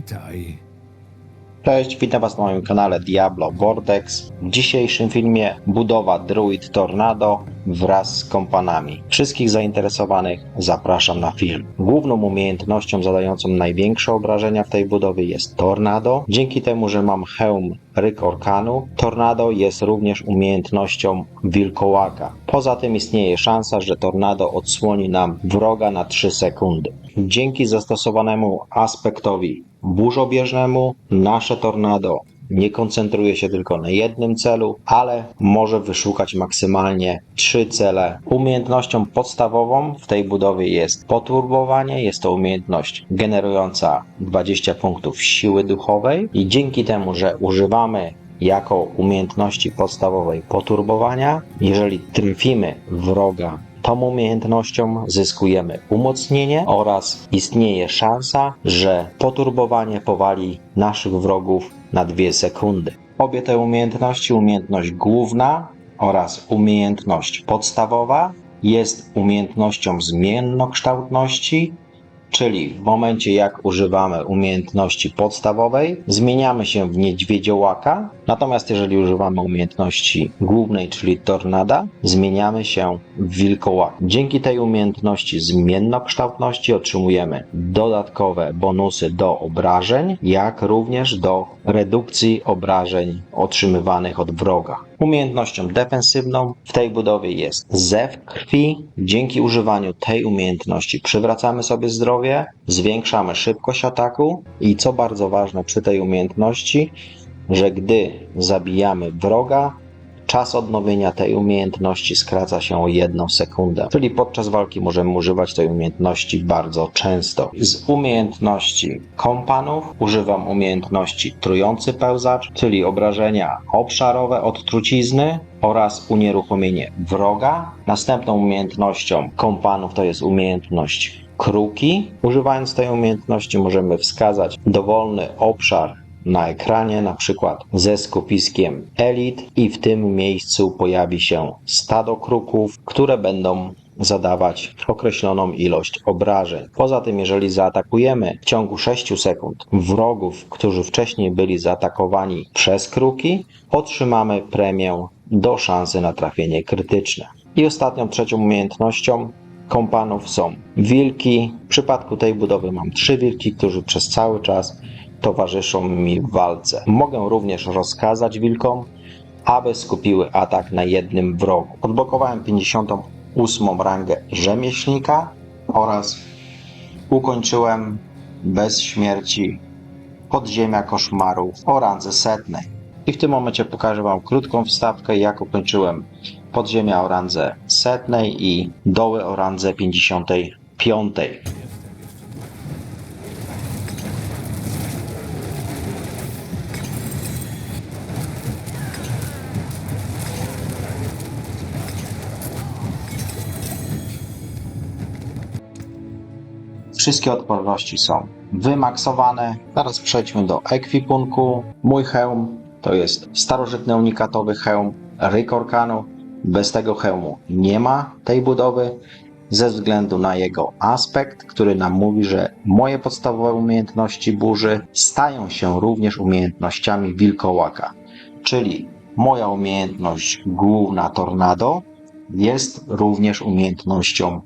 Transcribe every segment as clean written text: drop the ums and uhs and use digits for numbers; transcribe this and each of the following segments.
Witaj. Cześć, witam Was na moim kanale Diablo Vortex. W dzisiejszym filmie budowa Druid Tornado wraz z kompanami. Wszystkich zainteresowanych zapraszam na film. Główną umiejętnością zadającą największe obrażenia w tej budowie jest Tornado. Dzięki temu, że mam hełm Ryk Orkanu, Tornado jest również umiejętnością Wilkołaka. Poza tym istnieje szansa, że Tornado odsłoni nam wroga na 3 sekundy. Dzięki zastosowanemu aspektowi burzobieżnemu nasze Tornado nie koncentruje się tylko na jednym celu, ale może wyszukać maksymalnie 3 cele. Umiejętnością podstawową w tej budowie jest poturbowanie. Jest to umiejętność generująca 20 punktów siły duchowej i dzięki temu, że używamy jako umiejętności podstawowej poturbowania, jeżeli trafimy wroga tą umiejętnością, zyskujemy umocnienie oraz istnieje szansa, że poturbowanie powali naszych wrogów na 2 sekundy. Obie te umiejętności, umiejętność główna oraz umiejętność podstawowa, jest umiejętnością zmiennokształtności, czyli w momencie jak używamy umiejętności podstawowej, zmieniamy się w niedźwiedziołaka, natomiast jeżeli używamy umiejętności głównej, czyli tornada, zmieniamy się w wilkołaka. Dzięki tej umiejętności zmiennokształtności otrzymujemy dodatkowe bonusy do obrażeń, jak również do redukcji obrażeń otrzymywanych od wroga. Umiejętnością defensywną w tej budowie jest zew krwi. Dzięki używaniu tej umiejętności przywracamy sobie zdrowie, zwiększamy szybkość ataku i co bardzo ważne przy tej umiejętności, że gdy zabijamy wroga, czas odnowienia tej umiejętności skraca się o 1 sekundę, czyli podczas walki możemy używać tej umiejętności bardzo często. Z umiejętności kompanów używam umiejętności trujący pełzacz, czyli obrażenia obszarowe od trucizny oraz unieruchomienie wroga. Następną umiejętnością kompanów to jest umiejętność kruki. Używając tej umiejętności możemy wskazać dowolny obszar na ekranie, na przykład ze skupiskiem Elite, i w tym miejscu pojawi się stado kruków, które będą zadawać określoną ilość obrażeń. Poza tym, jeżeli zaatakujemy w ciągu 6 sekund wrogów, którzy wcześniej byli zaatakowani przez kruki, otrzymamy premię do szansy na trafienie krytyczne. I ostatnią, trzecią umiejętnością kompanów są wilki. W przypadku tej budowy mam 3 wilki, którzy przez cały czas towarzyszą mi w walce. Mogę również rozkazać wilkom, aby skupiły atak na jednym wrogu. Odblokowałem 58 rangę rzemieślnika oraz ukończyłem bez śmierci podziemia koszmarów o randze 100. I w tym momencie pokażę Wam krótką wstawkę, jak ukończyłem podziemia o randze 100 i doły o randze 55. Wszystkie odporności są wymaksowane. Teraz przejdźmy do ekwipunku. Mój hełm to jest starożytny unikatowy hełm Ryk Orkanu. Bez tego hełmu nie ma tej budowy, ze względu na jego aspekt, który nam mówi, że moje podstawowe umiejętności burzy stają się również umiejętnościami wilkołaka. Czyli moja umiejętność główna tornado jest również umiejętnością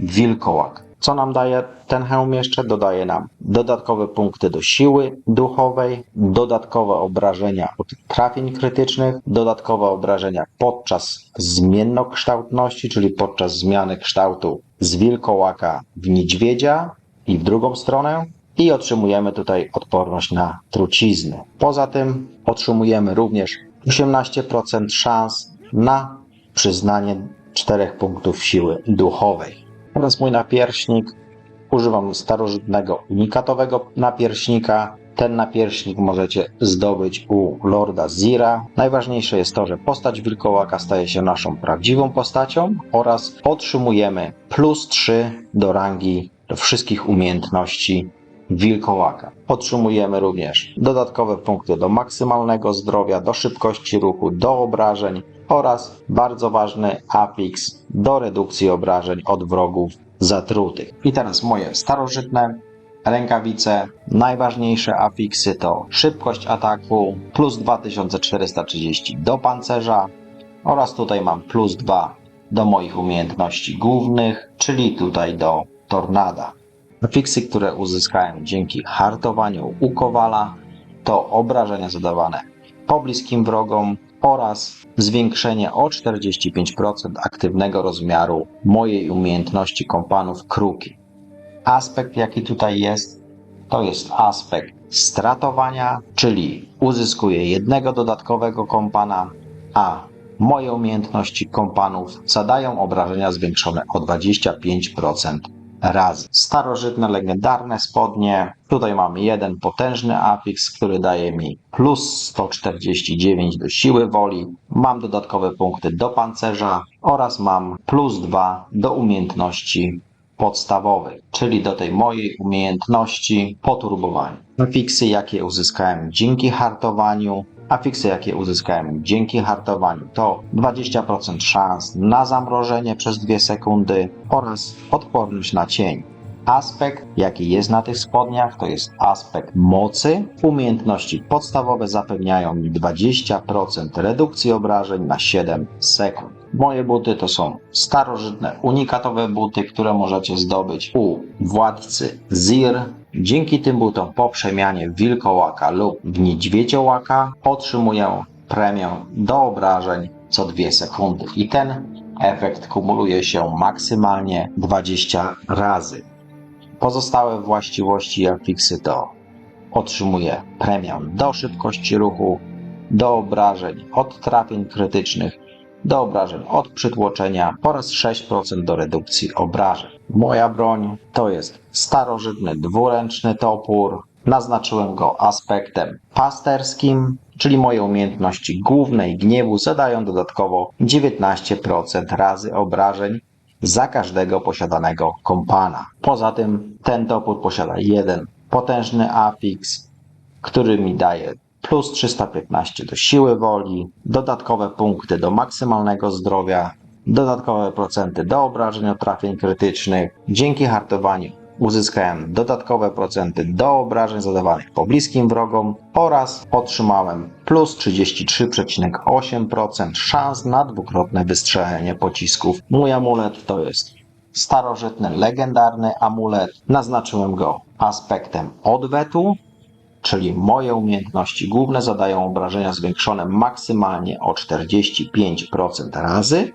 wilkołak. Co nam daje ten hełm jeszcze? Dodaje nam dodatkowe punkty do siły duchowej, dodatkowe obrażenia od trafień krytycznych, dodatkowe obrażenia podczas zmiennokształtności, czyli podczas zmiany kształtu z wilkołaka w niedźwiedzia i w drugą stronę. I otrzymujemy tutaj odporność na trucizny. Poza tym otrzymujemy również 18% szans na przyznanie 4 punktów siły duchowej. Oraz mój napierśnik. Używam starożytnego unikatowego napierśnika. Ten napierśnik możecie zdobyć u Lorda Zira. Najważniejsze jest to, że postać wilkołaka staje się naszą prawdziwą postacią oraz otrzymujemy +3 do rangi do wszystkich umiejętności wilkołaka. Otrzymujemy również dodatkowe punkty do maksymalnego zdrowia, do szybkości ruchu, do obrażeń oraz bardzo ważny afiks do redukcji obrażeń od wrogów zatrutych. I teraz moje starożytne Rękawice, najważniejsze afiksy to szybkość ataku, plus 2430 do pancerza oraz tutaj mam plus 2 do moich umiejętności głównych, czyli tutaj do tornada. Afiksy, które uzyskałem dzięki hartowaniu u Kowala, to obrażenia zadawane pobliskim wrogom oraz zwiększenie o 45% aktywnego rozmiaru mojej umiejętności kompanów Kruki. Aspekt, jaki tutaj jest, to jest aspekt stratowania, czyli uzyskuję jednego dodatkowego kompana, a moje umiejętności kompanów zadają obrażenia zwiększone o 25% razy. Starożytne, legendarne spodnie. Tutaj mam jeden potężny afiks, który daje mi plus 149 do siły woli. Mam dodatkowe punkty do pancerza oraz mam plus 2 do umiejętności podstawowych, czyli do tej mojej umiejętności poturbowania. Afiksy, jakie uzyskałem dzięki hartowaniu, to 20% szans na zamrożenie przez 2 sekundy oraz odporność na cień. Aspekt, jaki jest na tych spodniach, to jest aspekt mocy. Umiejętności podstawowe zapewniają mi 20% redukcji obrażeń na 7 sekund. Moje buty to są starożytne, unikatowe buty, które możecie zdobyć u władcy Zir. Dzięki tym butom po przemianie w wilkołaka lub w niedźwiedziołaka otrzymuję premię do obrażeń co 2 sekundy i ten efekt kumuluje się maksymalnie 20 razy. Pozostałe właściwości afiksy to otrzymuję premię do szybkości ruchu, do obrażeń od trafień krytycznych, do obrażeń od przytłoczenia oraz 6% do redukcji obrażeń. Moja broń to jest starożytny dwuręczny topór. Naznaczyłem go aspektem pasterskim, czyli moje umiejętności głównej gniewu zadają dodatkowo 19% razy obrażeń za każdego posiadanego kompana. Poza tym ten topór posiada jeden potężny afiks, który mi daje plus 315 do siły woli, dodatkowe punkty do maksymalnego zdrowia, dodatkowe procenty do obrażeń od trafień krytycznych. Dzięki hartowaniu uzyskałem dodatkowe procenty do obrażeń zadawanych pobliskim wrogom oraz otrzymałem plus 33,8% szans na dwukrotne wystrzelenie pocisków. Mój amulet to jest starożytny, legendarny amulet. Naznaczyłem go aspektem odwetu, czyli moje umiejętności główne zadają obrażenia zwiększone maksymalnie o 45% razy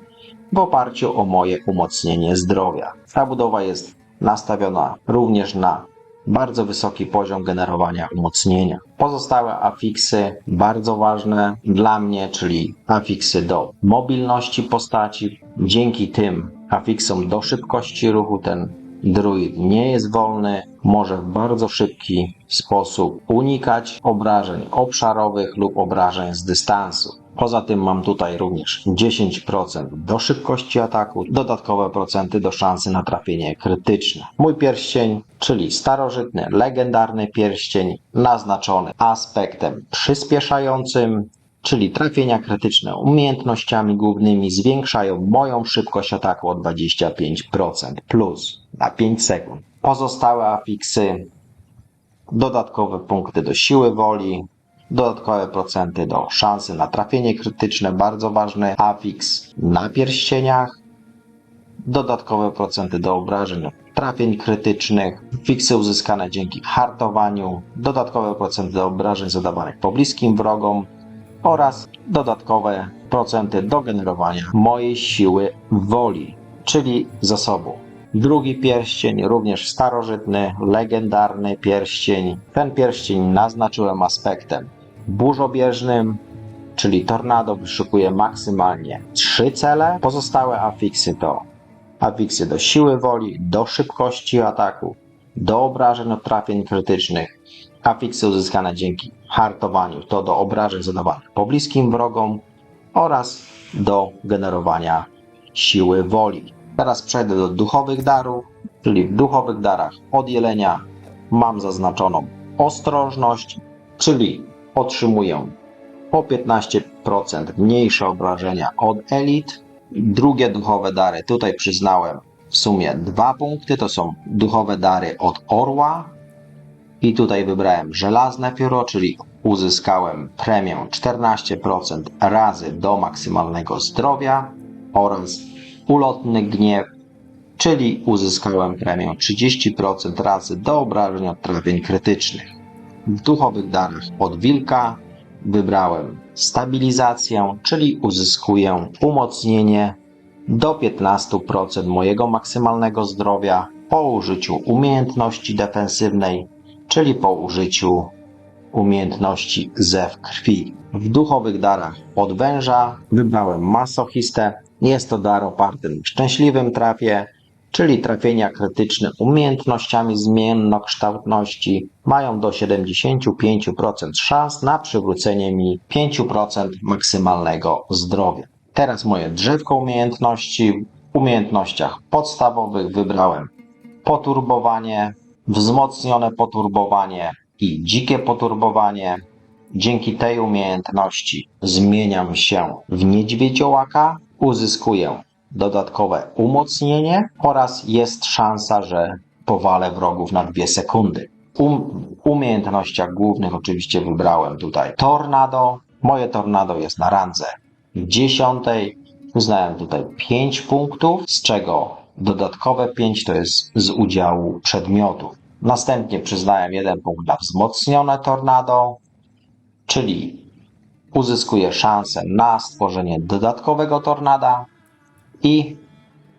w oparciu o moje umocnienie zdrowia. Ta budowa jest nastawiona również na bardzo wysoki poziom generowania umocnienia. Pozostałe afiksy bardzo ważne dla mnie, czyli afiksy do mobilności postaci. Dzięki tym afiksom do szybkości ruchu ten druid nie jest wolny, może w bardzo szybki sposób unikać obrażeń obszarowych lub obrażeń z dystansu. Poza tym mam tutaj również 10% do szybkości ataku, dodatkowe procenty do szansy na trafienie krytyczne. Mój pierścień, czyli starożytny, legendarny pierścień naznaczony aspektem przyspieszającym, czyli trafienia krytyczne umiejętnościami głównymi zwiększają moją szybkość ataku o 25% plus na 5 sekund. Pozostałe afiksy, dodatkowe punkty do siły woli, dodatkowe procenty do szansy na trafienie krytyczne, bardzo ważny afiks na pierścieniach, dodatkowe procenty do obrażeń trafień krytycznych, afiksy uzyskane dzięki hartowaniu, dodatkowe procenty do obrażeń zadawanych pobliskim wrogom oraz dodatkowe procenty do generowania mojej siły woli, czyli zasobu. Drugi pierścień, również starożytny, legendarny pierścień. Ten pierścień naznaczyłem aspektem burzobieżnym, czyli tornado wyszukuje maksymalnie 3 cele. Pozostałe afiksy to afiksy do siły woli, do szybkości ataku, do obrażeń od trafień krytycznych. Afiksy uzyskane dzięki hartowaniu to do obrażeń zadawanych pobliskim wrogom oraz do generowania siły woli. Teraz przejdę do duchowych darów, czyli w duchowych darach od jelenia mam zaznaczoną ostrożność, czyli otrzymuję o 15% mniejsze obrażenia od elit. Drugie duchowe dary, tutaj przyznałem w sumie 2 punkty, to są duchowe dary od orła. I tutaj wybrałem żelazne pióro, czyli uzyskałem premię 14% razy do maksymalnego zdrowia oraz ulotny gniew, czyli uzyskałem premię 30% razy do obrażeń od trafień krytycznych. W duchowych darach od wilka wybrałem stabilizację, czyli uzyskuję umocnienie do 15% mojego maksymalnego zdrowia po użyciu umiejętności defensywnej, czyli po użyciu umiejętności zew krwi. W duchowych darach od węża wybrałem masochistę. Jest to dar oparty na szczęśliwym trafie, czyli trafienia krytyczne umiejętnościami zmiennokształtności mają do 75% szans na przywrócenie mi 5% maksymalnego zdrowia. Teraz moje drzewko umiejętności. W umiejętnościach podstawowych wybrałem poturbowanie, wzmocnione poturbowanie i dzikie poturbowanie. Dzięki tej umiejętności zmieniam się w niedźwiedziołaka, uzyskuję dodatkowe umocnienie oraz jest szansa, że powalę wrogów na 2 sekundy. W umiejętnościach głównych oczywiście wybrałem tutaj tornado. Moje tornado jest na randze 10. Uznałem tutaj 5 punktów, z czego dodatkowe 5 to jest z udziału przedmiotów. Następnie przyznałem 1 punkt na wzmocnione tornado, czyli uzyskuję szansę na stworzenie dodatkowego tornada i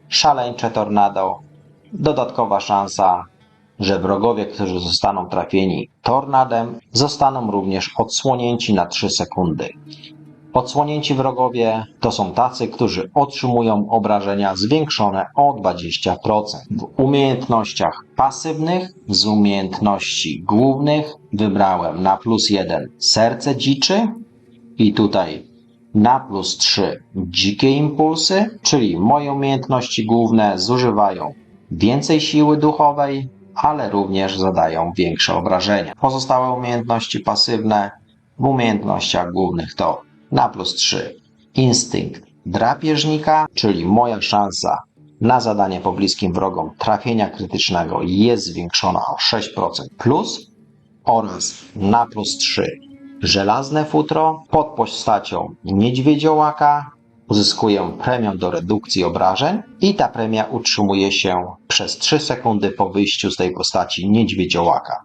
szaleńcze tornado. Dodatkowa szansa, że wrogowie, którzy zostaną trafieni tornadem, zostaną również odsłonięci na 3 sekundy. Odsłonięci wrogowie to są tacy, którzy otrzymują obrażenia zwiększone o 20%. W umiejętnościach pasywnych z umiejętności głównych wybrałem na +1 serce dziczy i tutaj na +3 dzikie impulsy, czyli moje umiejętności główne zużywają więcej siły duchowej, ale również zadają większe obrażenia. Pozostałe umiejętności pasywne w umiejętnościach głównych to na +3 instynkt drapieżnika, czyli moja szansa na zadanie pobliskim wrogom trafienia krytycznego jest zwiększona o 6% plus oraz na +3 żelazne futro pod postacią niedźwiedziołaka. Uzyskuję premię do redukcji obrażeń i ta premia utrzymuje się przez 3 sekundy po wyjściu z tej postaci niedźwiedziołaka.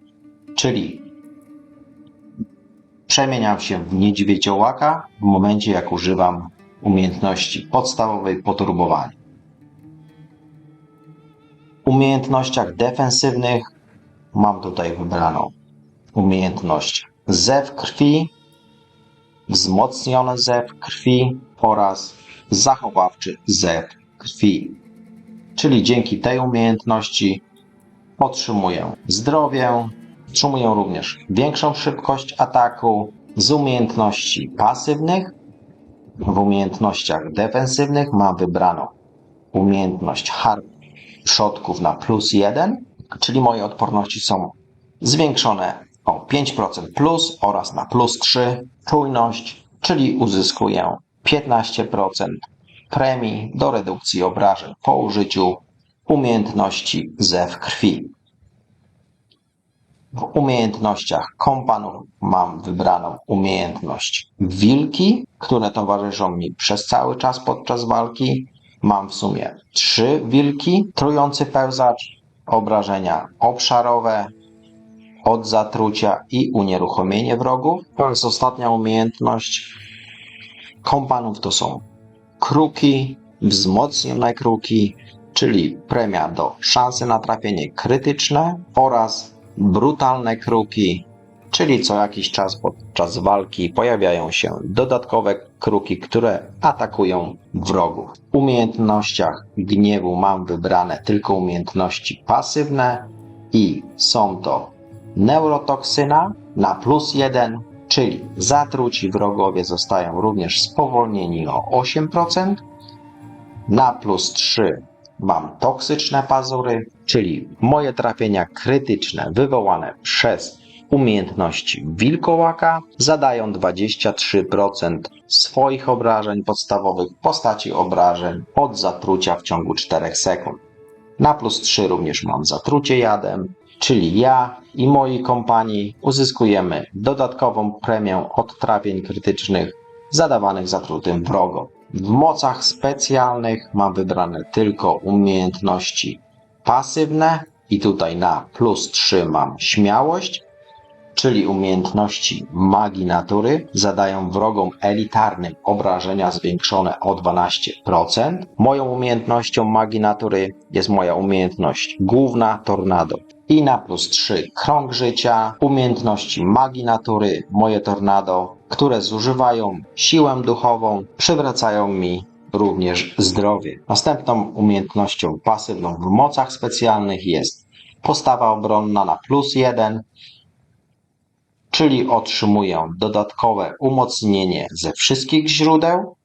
Czyli przemieniam się w niedźwiedziołaka w momencie, jak używam umiejętności podstawowej poturbowania. W umiejętnościach defensywnych mam tutaj wybraną umiejętność zew krwi, wzmocniony zew krwi oraz zachowawczy zew krwi. Czyli dzięki tej umiejętności otrzymuję zdrowie, otrzymuję również większą szybkość ataku. Z umiejętności pasywnych w umiejętnościach defensywnych mam wybraną umiejętność harp przodków na +1, czyli moje odporności są zwiększone o 5% plus oraz na +3 czujność, czyli uzyskuję 15% premii do redukcji obrażeń po użyciu umiejętności zew krwi. W umiejętnościach kompanów mam wybraną umiejętność wilki, które towarzyszą mi przez cały czas podczas walki. Mam w sumie 3 wilki, trujący pełzacz, obrażenia obszarowe, od zatrucia i unieruchomienie wrogów. Oraz ostatnia umiejętność kompanów to są kruki, wzmocnione kruki, czyli premia do szansy na trafienie krytyczne oraz brutalne kruki, czyli co jakiś czas podczas walki pojawiają się dodatkowe kruki, które atakują wrogów. W umiejętnościach gniewu mam wybrane tylko umiejętności pasywne i są to neurotoksyna na +1, czyli zatruci wrogowie zostają również spowolnieni o 8%. Na +3 mam toksyczne pazury, czyli moje trafienia krytyczne wywołane przez umiejętności wilkołaka zadają 23% swoich obrażeń podstawowych w postaci obrażeń od zatrucia w ciągu 4 sekund. Na +3 również mam zatrucie jadem, czyli ja i moi kompani, uzyskujemy dodatkową premię od trafień krytycznych zadawanych zatrutym wrogom. W mocach specjalnych mam wybrane tylko umiejętności pasywne i tutaj na +3 mam śmiałość, czyli umiejętności magii natury zadają wrogom elitarnym obrażenia zwiększone o 12%. Moją umiejętnością magii natury jest moja umiejętność główna Tornado. I na +3 krąg życia, umiejętności magii natury, moje Tornado, które zużywają siłę duchową, przywracają mi również zdrowie. Następną umiejętnością pasywną w mocach specjalnych jest postawa obronna na +1, czyli otrzymuję dodatkowe umocnienie ze wszystkich źródeł,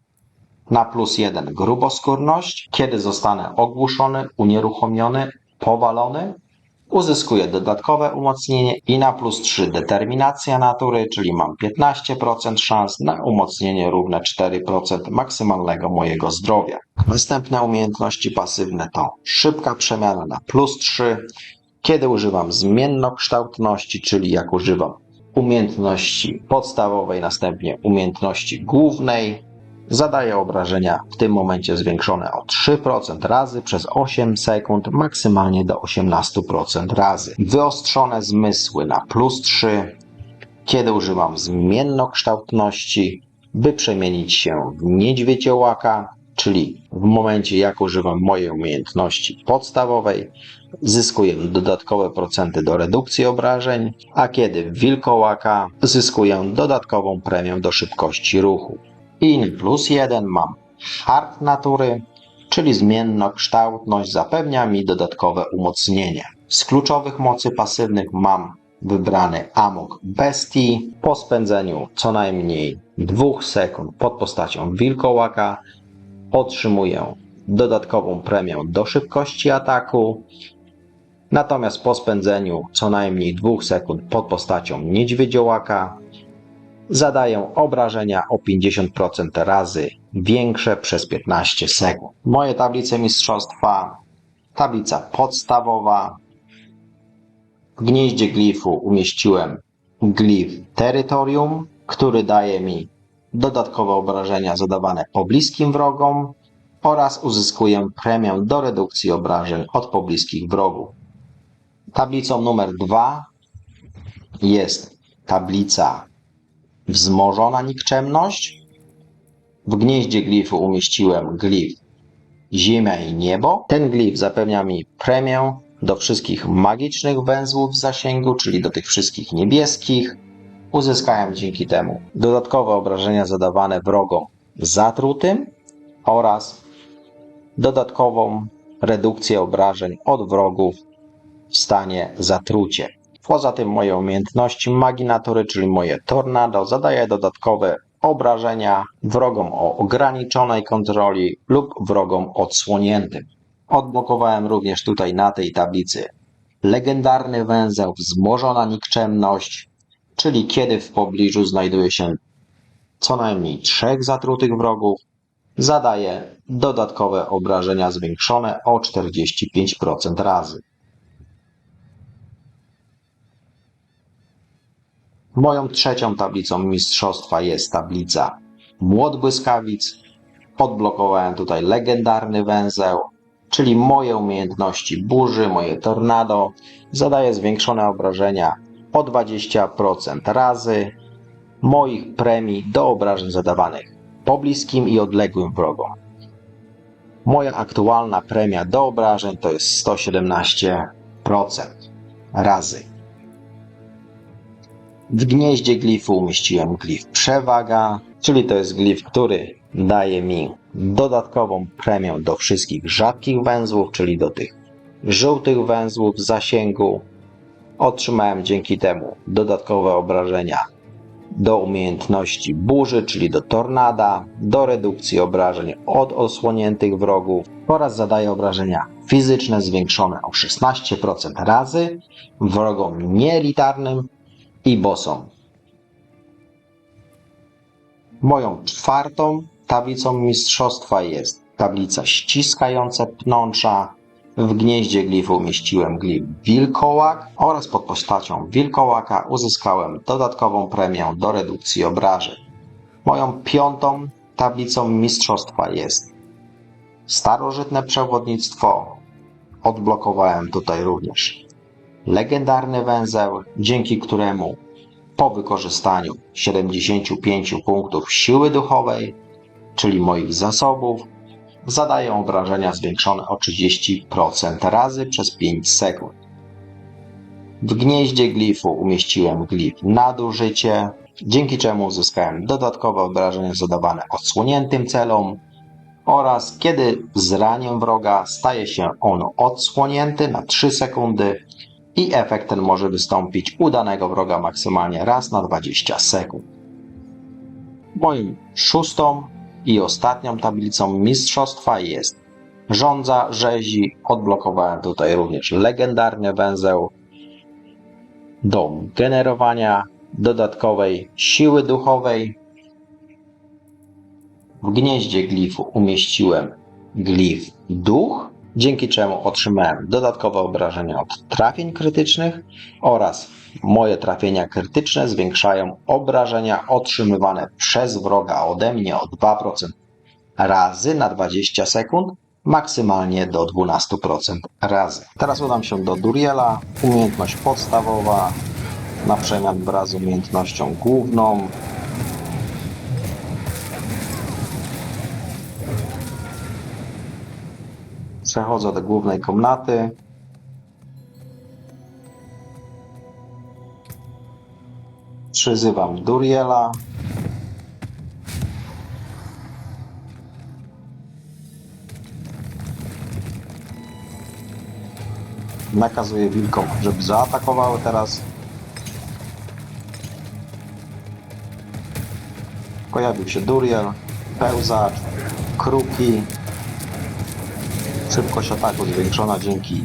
na +1 gruboskórność, kiedy zostanę ogłuszony, unieruchomiony, powalony, uzyskuję dodatkowe umocnienie i na +3 determinacja natury, czyli mam 15% szans na umocnienie równe 4% maksymalnego mojego zdrowia. Następne umiejętności pasywne to szybka przemiana na +3, kiedy używam zmiennokształtności, czyli jak używam umiejętności podstawowej, następnie umiejętności głównej, zadaję obrażenia w tym momencie zwiększone o 3% razy przez 8 sekund, maksymalnie do 18% razy. Wyostrzone zmysły na +3, kiedy używam zmiennokształtności, by przemienić się w niedźwiedziołaka, czyli w momencie jak używam mojej umiejętności podstawowej, zyskuję dodatkowe procenty do redukcji obrażeń, a kiedy w wilkołaka zyskuję dodatkową premię do szybkości ruchu. I na +1 mam hard natury, czyli zmiennokształtność zapewnia mi dodatkowe umocnienie. Z kluczowych mocy pasywnych mam wybrany Amok Bestii. Po spędzeniu co najmniej 2 sekund pod postacią wilkołaka otrzymuję dodatkową premię do szybkości ataku. Natomiast po spędzeniu co najmniej 2 sekund pod postacią niedźwiedziołaka zadaję obrażenia o 50% razy większe przez 15 sekund. Moje tablice mistrzostwa. Tablica podstawowa. W gnieździe glifu umieściłem glif Terytorium, który daje mi dodatkowe obrażenia zadawane pobliskim wrogom oraz uzyskuję premię do redukcji obrażeń od pobliskich wrogów. Tablicą numer 2 jest tablica Wzmożona Nikczemność. W gnieździe glifu umieściłem glif Ziemia i Niebo. Ten glif zapewnia mi premię do wszystkich magicznych węzłów w zasięgu, czyli do tych wszystkich niebieskich. Uzyskałem dzięki temu dodatkowe obrażenia zadawane wrogom zatrutym oraz dodatkową redukcję obrażeń od wrogów w stanie zatrucie. Poza tym moje umiejętności magii natury, czyli moje Tornado, zadaje dodatkowe obrażenia wrogom o ograniczonej kontroli lub wrogom odsłoniętym. Odblokowałem również tutaj na tej tablicy legendarny węzeł Wzmożona Nikczemność, czyli kiedy w pobliżu znajduje się co najmniej 3 zatrutych wrogów, zadaje dodatkowe obrażenia zwiększone o 45% razy. Moją trzecią tablicą mistrzostwa jest tablica Młot Błyskawic. Odblokowałem tutaj legendarny węzeł, czyli moje umiejętności burzy, moje Tornado zadaje zwiększone obrażenia o 20% razy moich premii do obrażeń zadawanych pobliskim i odległym wrogom. Moja aktualna premia do obrażeń to jest 117% razy. W gnieździe glifu umieściłem glif Przewaga, czyli to jest glif, który daje mi dodatkową premię do wszystkich rzadkich węzłów, czyli do tych żółtych węzłów w zasięgu. Otrzymałem dzięki temu dodatkowe obrażenia do umiejętności burzy, czyli do Tornada, do redukcji obrażeń od osłoniętych wrogów oraz zadaję obrażenia fizyczne zwiększone o 16% razy wrogom nieelitarnym i bossom. Moją czwartą tablicą mistrzostwa jest tablica Ściskające Pnącza. W gnieździe glifu umieściłem glif wilkołak oraz pod postacią wilkołaka uzyskałem dodatkową premię do redukcji obrażeń. Moją piątą tablicą mistrzostwa jest starożytne przewodnictwo. Odblokowałem tutaj również legendarny węzeł, dzięki któremu po wykorzystaniu 75 punktów siły duchowej, czyli moich zasobów, zadaję obrażenia zwiększone o 30% razy przez 5 sekund. W gnieździe glifu umieściłem glif nadużycie, dzięki czemu uzyskałem dodatkowe obrażenia zadawane odsłoniętym celom oraz kiedy zranię wroga, staje się on odsłonięty na 3 sekundy i efekt ten może wystąpić u danego wroga maksymalnie raz na 20 sekund. Moją szóstą i ostatnią tablicą mistrzostwa jest żądza rzezi. Odblokowałem tutaj również legendarny węzeł do generowania dodatkowej siły duchowej. W gnieździe glifu umieściłem glif duch, dzięki czemu otrzymałem dodatkowe obrażenia od trafień krytycznych oraz moje trafienia krytyczne zwiększają obrażenia otrzymywane przez wroga ode mnie o 2% razy na 20 sekund, maksymalnie do 12% razy. Teraz udam się do Duriela, umiejętność podstawowa, na przemian wraz z umiejętnością główną. Przechodzę do głównej komnaty. Przyzywam Duriela. Nakazuję wilkom, żeby zaatakowały teraz. Pojawił się Duriel, pełzacz, kruki. Szybkość ataku zwiększona dzięki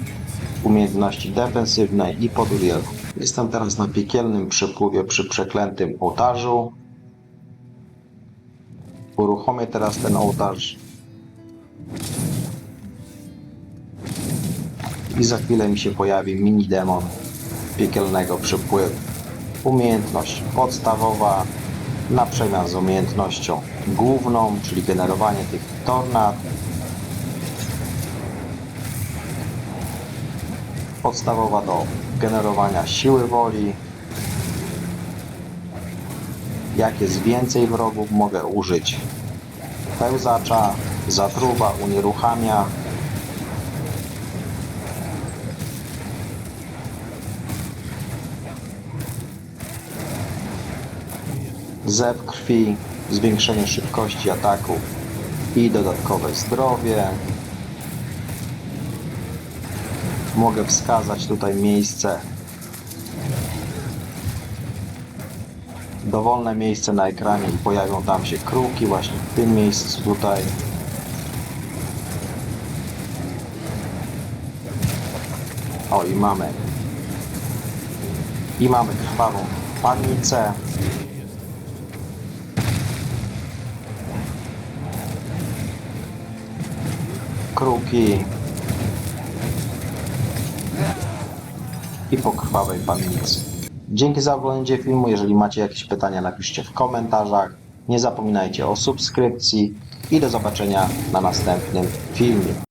umiejętności defensywnej i po Durielu. Jestem teraz na piekielnym przepływie przy przeklętym ołtarzu. Uruchomię teraz ten ołtarz. I za chwilę mi się pojawi mini demon piekielnego przepływu. Umiejętność podstawowa na przemian z umiejętnością główną, czyli generowanie tych tornad. Podstawowa do generowania siły woli. Jak jest więcej wrogów, mogę użyć pełzacza, zatruwa, unieruchamia. Zew krwi, zwiększenie szybkości ataku i dodatkowe zdrowie. Mogę wskazać tutaj miejsce, dowolne miejsce na ekranie i pojawią tam się kruki właśnie w tym miejscu tutaj. O, i mamy krwawą pannicę. Kruki. I po krwawej pannicy. Dzięki za oglądanie filmu. Jeżeli macie jakieś pytania, napiszcie w komentarzach. Nie zapominajcie o subskrypcji i do zobaczenia na następnym filmie.